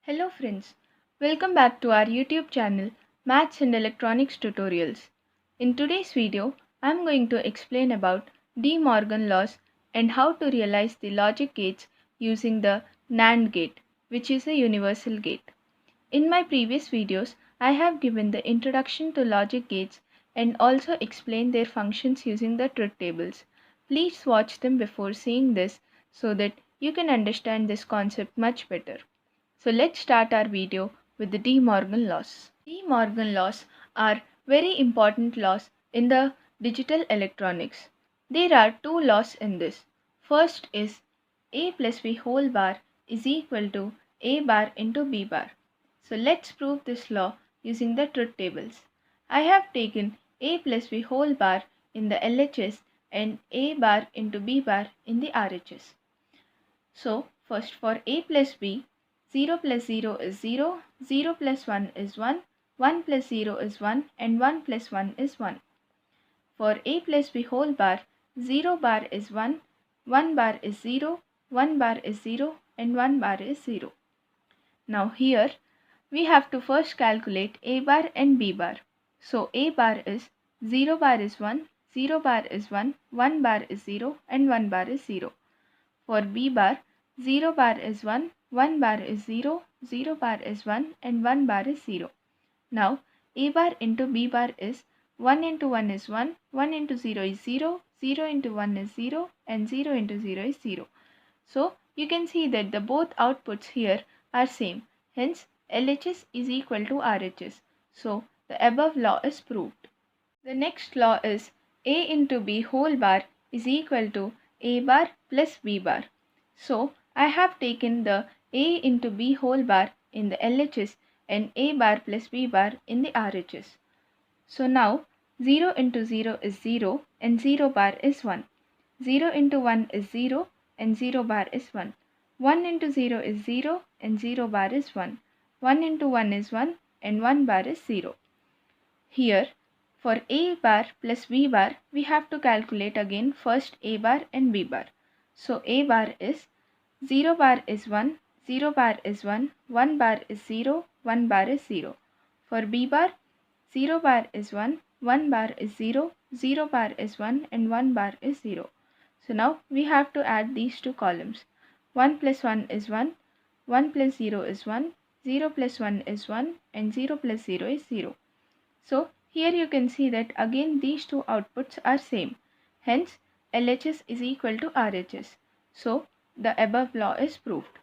Hello friends, welcome back to our YouTube channel Maths and Electronics Tutorials. In today's video, I am going to explain about De Morgan laws and how to realize the logic gates using the NAND gate, which is a universal gate. In my previous videos, I have given the introduction to logic gates and also explained their functions using the truth tables. Please watch them before seeing this so that you can understand this concept much better. So let's start our video with the De Morgan laws. De Morgan laws are very important laws in the digital electronics. There are two laws in this. First is A plus B whole bar is equal to A bar into B bar. So let's prove this law using the truth tables. I have taken A plus B whole bar in the LHS and A bar into B bar in the RHS. So first for A plus B, 0 plus 0 is 0, 0 plus 1 is 1, 1 plus 0 is 1 and 1 plus 1 is 1. For A plus B whole bar, 0 bar is 1, 1 bar is 0, 1 bar is 0 and 1 bar is 0. Now here we have to first calculate A bar and B bar. So A bar is 0 bar is 1, 0 bar is 1, 1 bar is 0 and 1 bar is 0. For B bar, 0 bar is 1, 1 bar is 0, 0 bar is 1 and 1 bar is 0. Now A bar into B bar is 1 into 1 is 1, 1 into 0 is 0, 0 into 1 is 0 and 0 into 0 is 0. So you can see that the both outputs here are same. Hence LHS is equal to RHS. So the above law is proved. The next law is A into B whole bar is equal to A bar plus B bar. So I have taken the A into B whole bar in the LHS and A bar plus B bar in the RHS. So now 0 into 0 is 0 and 0 bar is 1. 0 into 1 is 0 and 0 bar is 1. 1 into 0 is 0 and 0 bar is 1. 1 into 1 is 1 and 1 bar is 0. Here for A bar plus B bar, we have to calculate again first A bar and B bar. So A bar is 0 bar is 1, 0 bar is 1, 1 bar is 0, 1 bar is 0. For B bar, 0 bar is 1, 1 bar is 0, 0 bar is 1 and 1 bar is 0. So now we have to add these two columns. 1 plus 1 is 1, 1 plus 0 is 1, 0 plus 1 is 1 and 0 plus 0 is 0. So here you can see that again these two outputs are same. Hence LHS is equal to RHS. So the above law is proved.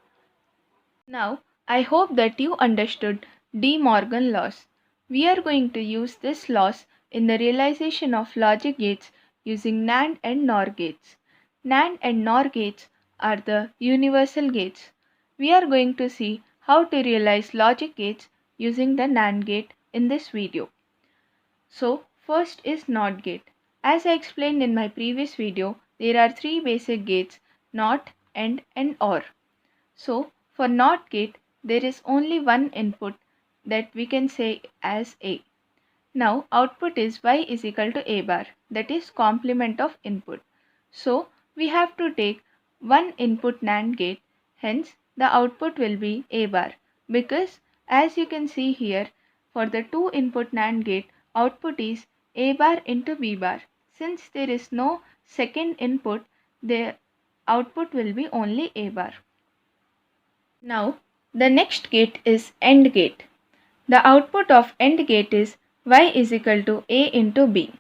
Now I hope that you understood De Morgan laws. We are going to use this laws in the realization of logic gates using NAND and NOR gates. NAND and NOR gates are the universal gates. We are going to see how to realize logic gates using the NAND gate in this video. So first is NOT gate. As I explained in my previous video, there are three basic gates: NOT, AND and OR. So for NOT gate, there is only one input that we can say as A. Now output is Y is equal to A bar, that is complement of input. So we have to take one input NAND gate, hence the output will be A bar, because as you can see here, for the two input NAND gate, output is A bar into B bar. Since there is no second input, the output will be only A bar. Now the next gate is AND gate. The output of AND gate is Y is equal to A into B.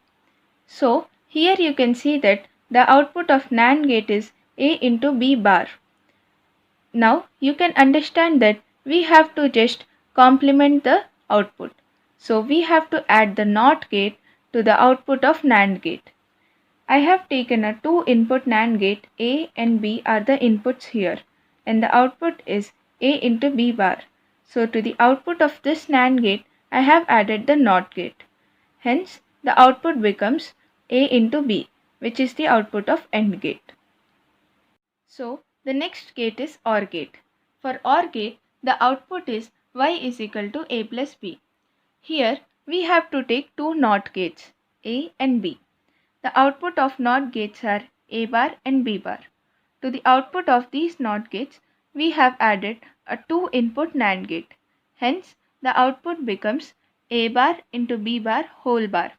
So here you can see that the output of NAND gate is A into B bar. Now you can understand that we have to just complement the output. So we have to add the NOT gate to the output of NAND gate. I have taken a two input NAND gate. A and B are the inputs here and the output is A into B bar. So to the output of this NAND gate, I have added the NOT gate. Hence the output becomes A into B, which is the output of AND gate. So the next gate is OR gate. For OR gate, the output is Y is equal to A plus B. Here we have to take two NOT gates, A and B. The output of NOT gates are A bar and B bar. To the output of these NOT gates, we have added a 2-input NAND gate. Hence, the output becomes A bar into B bar whole bar.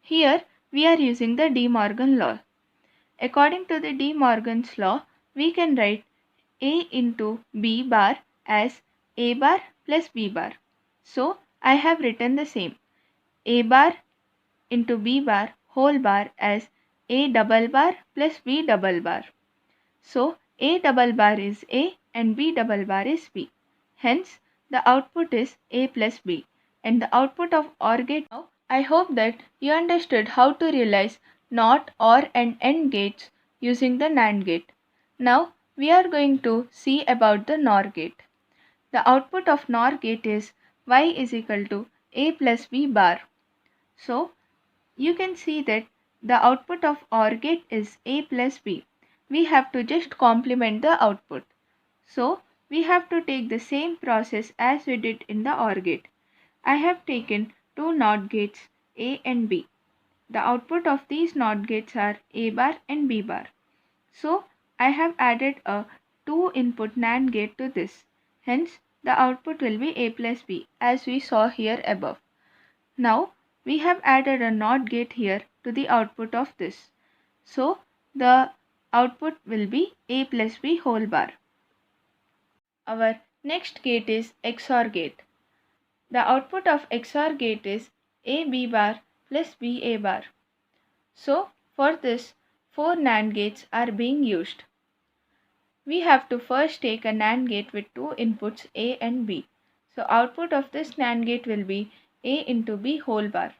Here, we are using the De Morgan law. According to the De Morgan's law, we can write A into B bar as A bar plus B bar. So, I have written the same. A bar into B bar whole bar as A double bar plus B double bar. So, A double bar is A and B double bar is B. Hence, the output is A plus B and the output of OR gate. Now, I hope that you understood how to realize NOT, OR and AND gates using the NAND gate. Now, we are going to see about the NOR gate. The output of NOR gate is Y is equal to A plus B bar. So, you can see that the output of OR gate is A plus B. We have to just complement the output. So, we have to take the same process as we did in the OR gate. I have taken two NOT gates A and B. The output of these NOT gates are A bar and B bar. So, I have added a 2-input NAND gate to this. Hence, the output will be A plus B as we saw here above. Now, we have added a NOT gate here to the output of this. So, the output will be A plus B whole bar. Our next gate is XOR gate. The output of XOR gate is AB bar plus BA bar. So, for this, 4 NAND gates are being used. We have to first take a NAND gate with two inputs A and B. So, output of this NAND gate will be A into B whole bar.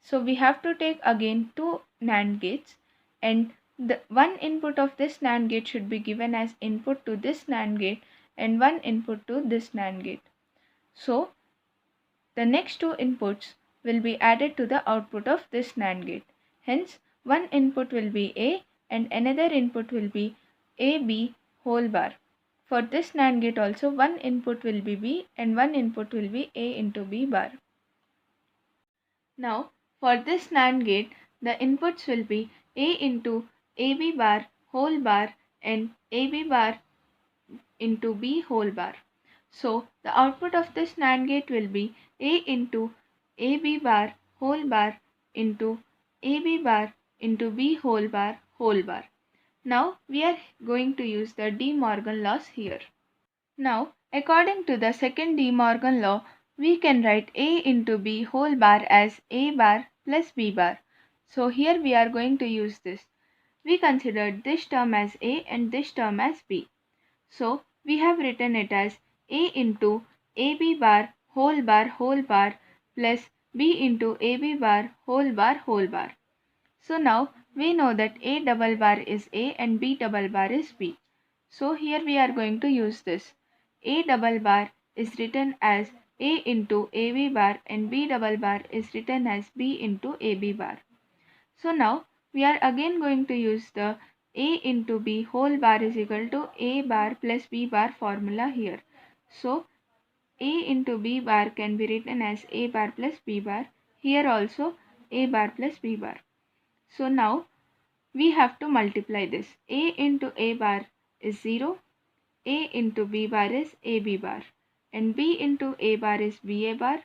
So, we have to take again two NAND gates and the one input of this NAND gate should be given as input to this NAND gate and one input to this NAND gate. So, the next two inputs will be added to the output of this NAND gate. Hence, one input will be A and another input will be AB whole bar. For this NAND gate also, one input will be B and one input will be A into B bar. Now, for this NAND gate, the inputs will be A into AB bar whole bar and AB bar into B whole bar. So, the output of this NAND gate will be A into AB bar whole bar into AB bar into B whole bar whole bar. Now, we are going to use the De Morgan laws here. Now, according to the second De Morgan law, we can write A into B whole bar as A bar plus B bar. So, here we are going to use this. We considered this term as A and this term as B. So, we have written it as A into AB bar whole bar plus B into AB bar whole bar. So, now we know that A double bar is A and B double bar is B. So, here we are going to use this. A double bar is written as A into AB bar and B double bar is written as B into AB bar. So, now we are again going to use the A into B whole bar is equal to A bar plus B bar formula here. So, A into B bar can be written as A bar plus B bar. Here also A bar plus B bar. So, now we have to multiply this. A into A bar is 0. A into B bar is AB bar. And B into A bar is BA bar.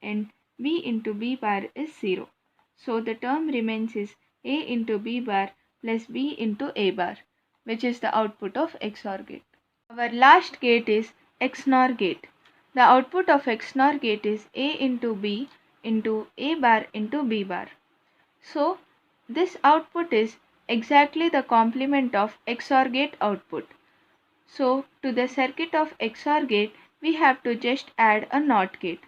And B into B bar is 0. So, the term remains is A into B bar plus B into A bar, which is the output of XOR gate. Our last gate is XNOR gate. The output of XNOR gate is A into B into A bar into B bar. So, this output is exactly the complement of XOR gate output. So, to the circuit of XOR gate, we have to just add a NOT gate.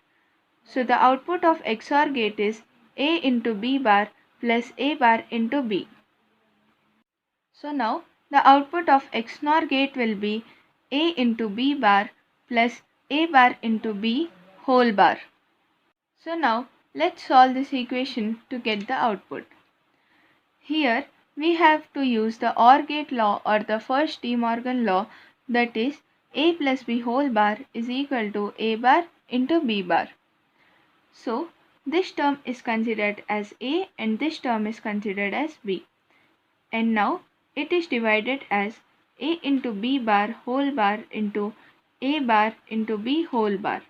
So, the output of XOR gate is A into B bar plus A bar into B. So, now the output of XNOR gate will be A into B bar plus A bar into B whole bar. So, now let's solve this equation to get the output. Here we have to use the OR gate law or the first De Morgan law, that is A plus B whole bar is equal to A bar into B bar. So, this term is considered as A and this term is considered as B. And now it is divided as A into B bar whole bar into A bar into B whole bar.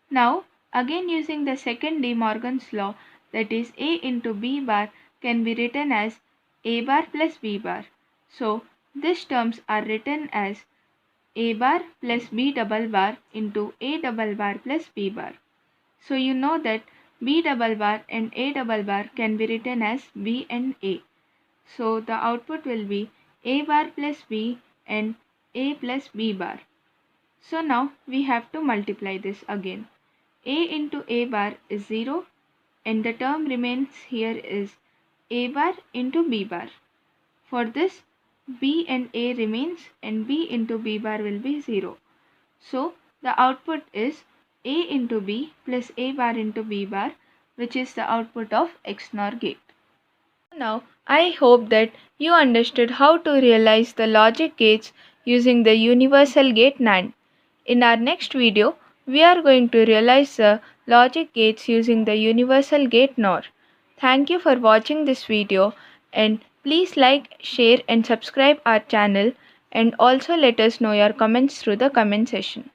Now, again using the second De Morgan's law, that is A into B bar can be written as A bar plus B bar. So, these terms are written as A bar plus B double bar into A double bar plus B bar. So, you know that B double bar and A double bar can be written as B and A. So, the output will be A bar plus B and A plus B bar. So, now we have to multiply this again. A into A bar is 0 and the term remains here is A bar into B bar. For this, B and A remains and B into B bar will be 0. So, the output is A into B plus A bar into B bar, which is the output of XNOR gate. Now, I hope that you understood how to realize the logic gates using the universal gate NAND. In our next video, we are going to realize the logic gates using the universal gate NOR. Thank you for watching this video, and please like, share and subscribe our channel, and also let us know your comments through the comment section.